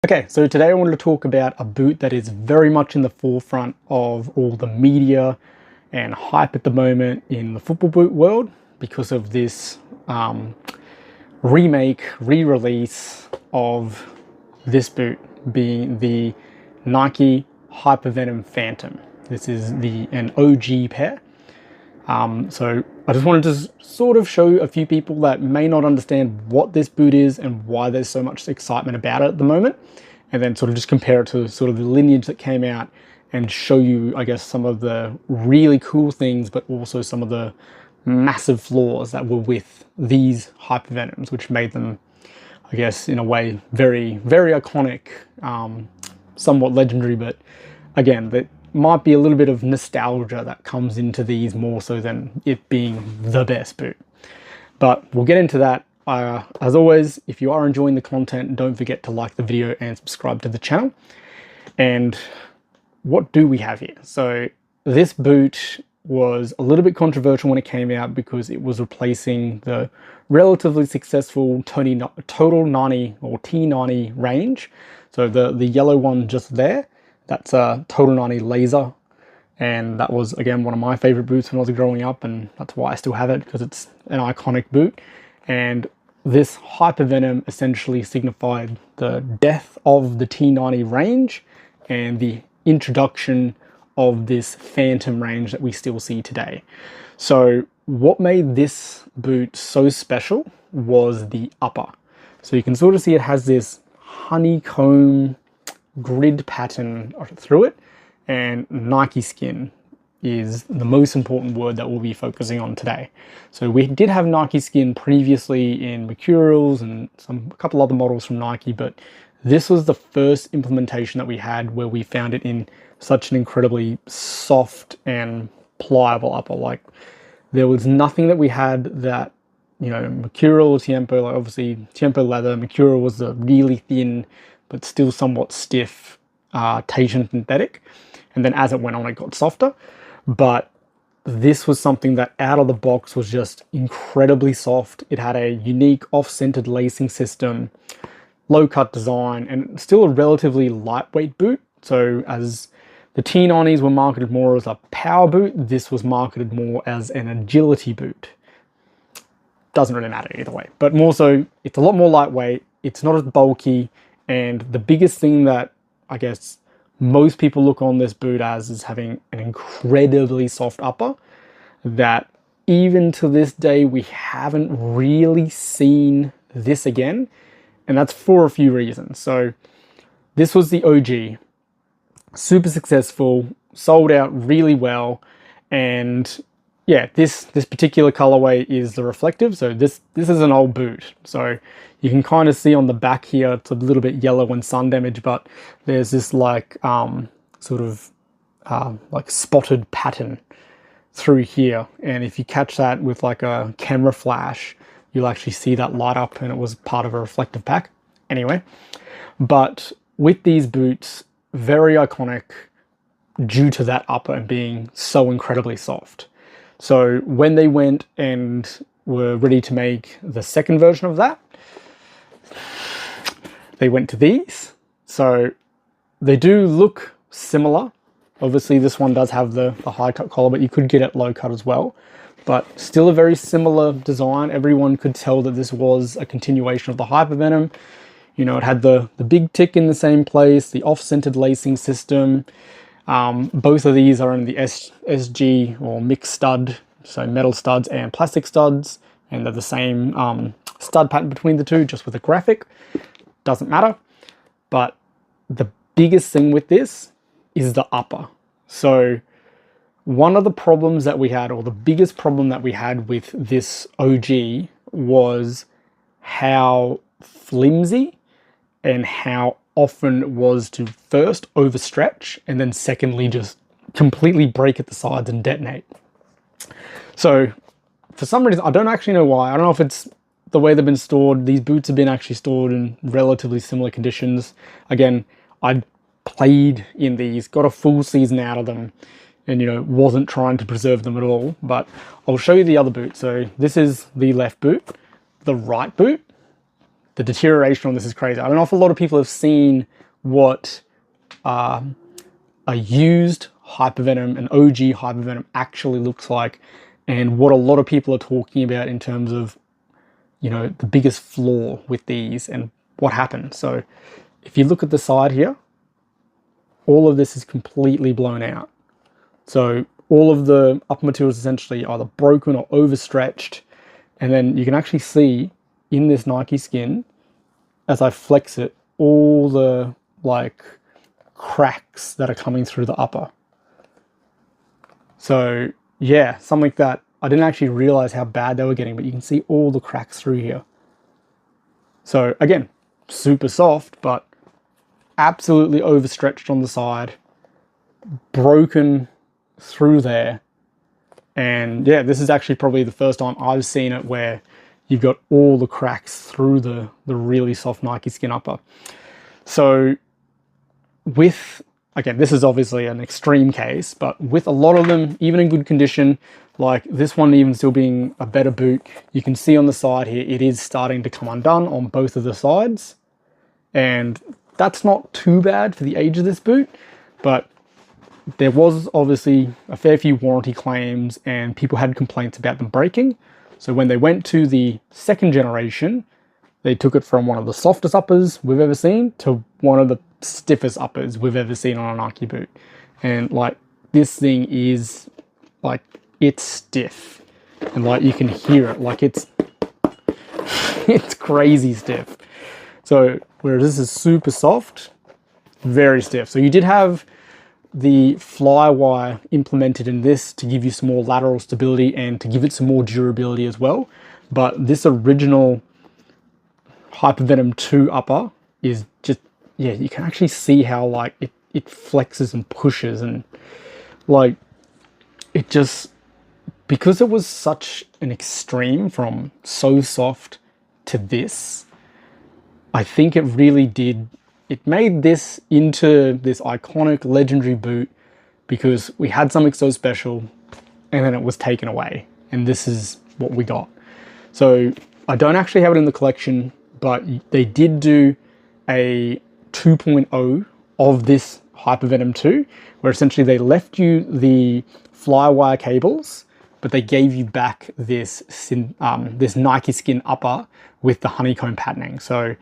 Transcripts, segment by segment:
Okay, so today I wanted to talk about a boot that is very much in the forefront of all the media and hype at the moment in the football boot world because of this re-release of this boot being the Nike Hypervenom Phantom. This is an OG pair. So I just wanted to sort of show a few people that may not understand what this boot is and why there's so much excitement about it at the moment, and then sort of just compare it to sort of the lineage that came out and show you, I guess, some of the really cool things, but also some of the massive flaws that were with these Hypervenoms, which made them, I guess, in a way, very, very iconic, somewhat legendary, but again, that might be a little bit of nostalgia that comes into these more so than it being the best boot. But we'll get into that. As always, if you are enjoying the content, don't forget to like the video and subscribe to the channel. And what do we have here? So this boot was a little bit controversial when it came out because it was replacing the relatively successful Total 90 or T90 range. So the yellow one just there, that's a Total 90 Laser, and that was, again, one of my favorite boots when I was growing up, and that's why I still have it, because it's an iconic boot. And this Hypervenom essentially signified the death of the T90 range and the introduction of this Phantom range that we still see today. So what made this boot so special was the upper. So you can sort of see it has this honeycomb grid pattern through it, and Nike skin is the most important word that we'll be focusing on today. So we did have Nike skin previously in Mercurials and a couple other models from Nike, but this was the first implementation that we had where we found it in such an incredibly soft and pliable upper. Like, there was nothing that we had that, you know, Mercurial or Tiempo, like obviously Tiempo leather, Mercurial was the really thin but still somewhat stiff Tahitian synthetic, and then as it went on it got softer. But this was something that out of the box was just incredibly soft. It had a unique off-centered lacing system, low cut design, and still a relatively lightweight boot. So as the T90s were marketed more as a power boot, this was marketed more as an agility boot. Doesn't really matter either way, but more so, it's a lot more lightweight, it's not as bulky, and the biggest thing that I guess most people look on this boot as is having an incredibly soft upper that even to this day we haven't really seen this again, and that's for a few reasons. So this was the OG, super successful, sold out really well, and yeah, this particular colorway is the reflective. So this is an old boot, so you can kind of see on the back here it's a little bit yellow and sun damage, but there's this like sort of like spotted pattern through here, and if you catch that with like a camera flash, you'll actually see that light up, and it was part of a reflective pack. Anyway, but with these boots, very iconic due to that upper and being so incredibly soft. So when they went and were ready to make the second version of that, they went to these. So they do look similar. Obviously this one does have the high cut collar, but you could get it low cut as well. But still a very similar design. Everyone could tell that this was a continuation of the Hypervenom. You know, it had the big tick in the same place, the off-centered lacing system. Both of these are in the SG or mixed stud, so metal studs and plastic studs, and they're the same stud pattern between the two, just with a graphic. Doesn't matter. But the biggest thing with this is the upper. So one of the problems that we had, or the biggest problem that we had with this OG, was how flimsy and how often it was to first overstretch and then secondly just completely break at the sides and detonate. So for some reason, I don't actually know why. I don't know if it's the way they've been stored. These boots have been actually stored in relatively similar conditions. Again, I played in these, got a full season out of them, and, you know, wasn't trying to preserve them at all. But I'll show you the other boot. So this is the left boot. The right boot, the deterioration on this is crazy. I don't know if a lot of people have seen what a used Hypervenom, an OG Hypervenom actually looks like, and what a lot of people are talking about in terms of, you know, the biggest flaw with these and what happened. So if you look at the side here, all of this is completely blown out. So all of the upper material is essentially either broken or overstretched. And then you can actually see in this Nike skin, as I flex it, all the like cracks that are coming through the upper. So yeah, something that I didn't actually realize how bad they were getting, but you can see all the cracks through here. So again, super soft, but absolutely overstretched on the side, broken through there. And yeah, this is actually probably the first time I've seen it where you've got all the cracks through the really soft Nike skin upper. So with, again, this is obviously an extreme case, but with a lot of them, even in good condition, like this one even still being a better boot, you can see on the side here, it is starting to come undone on both of the sides. And that's not too bad for the age of this boot, but there was obviously a fair few warranty claims and people had complaints about them breaking. So when they went to the second generation, they took it from one of the softest uppers we've ever seen to one of the stiffest uppers we've ever seen on a Nike boot. And like, this thing is like, it's stiff. And like, you can hear it, like it's crazy stiff. So whereas this is super soft, very stiff. So you did have the fly wire implemented in this to give you some more lateral stability and to give it some more durability as well. But this original Hypervenom 2 upper is just, yeah, you can actually see how like it flexes and pushes, and like it just, because it was such an extreme from so soft to this, I think it really did, it made this into this iconic legendary boot because we had something so special and then it was taken away, and this is what we got. So I don't actually have it in the collection, but they did do a 2.0 of this Hypervenom 2, where essentially they left you the flywire cables, but they gave you back this this Nike skin upper with the honeycomb patterning. So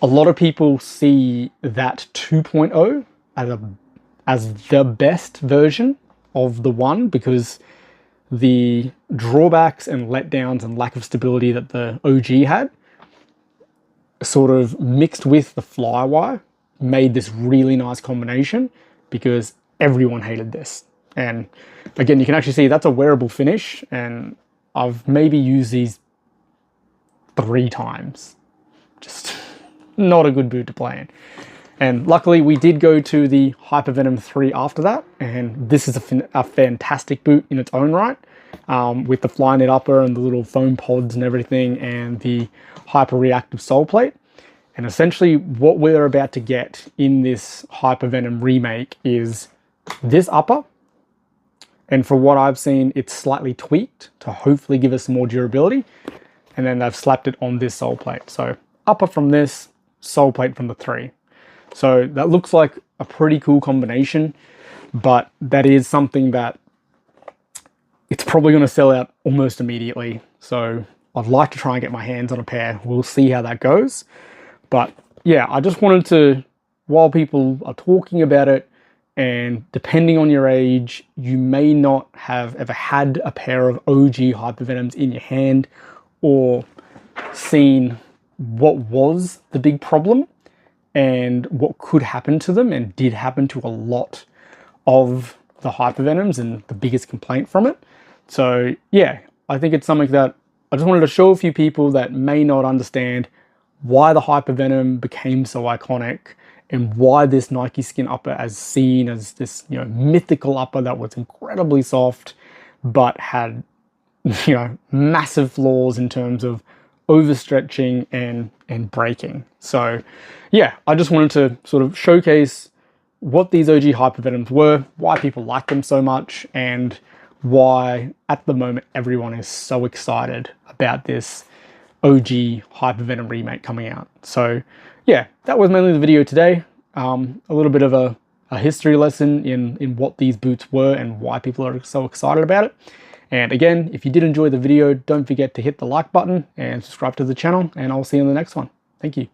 a lot of people see that 2.0 as the best version of the one, because the drawbacks and letdowns and lack of stability that the OG had sort of mixed with the flywire made this really nice combination, because everyone hated this. And again, you can actually see that's a wearable finish, and I've maybe used these 3 times. Just not a good boot to play in. And luckily we did go to the Hypervenom 3 after that, and this is a fantastic boot in its own right, with the fly knit upper and the little foam pods and everything, and the hyper reactive sole plate. And essentially what we're about to get in this Hypervenom remake is this upper, and for what I've seen, it's slightly tweaked to hopefully give us some more durability, and then they've slapped it on this sole plate. So upper from this, sole plate from the 3. So that looks like a pretty cool combination, but that is something that it's probably going to sell out almost immediately. So I'd like to try and get my hands on a pair. We'll see how that goes. But yeah, I just wanted to, while people are talking about it, and depending on your age, you may not have ever had a pair of OG Hypervenoms in your hand or seen what was the big problem and what could happen to them, and did happen to a lot of the Hypervenoms, and the biggest complaint from it. So yeah, I think it's something that I just wanted to show a few people that may not understand why the Hypervenom became so iconic, and why this Nike skin upper is seen as this, you know, mythical upper that was incredibly soft, but had, you know, massive flaws in terms of overstretching and breaking. So yeah, I just wanted to sort of showcase what these OG Hypervenoms were, why people like them so much, and why at the moment everyone is so excited about this OG Hypervenom remake coming out. So yeah, that was mainly the video today. A little bit of a history lesson in what these boots were and why people are so excited about it. And again, if you did enjoy the video, don't forget to hit the like button and subscribe to the channel, and I'll see you in the next one. Thank you.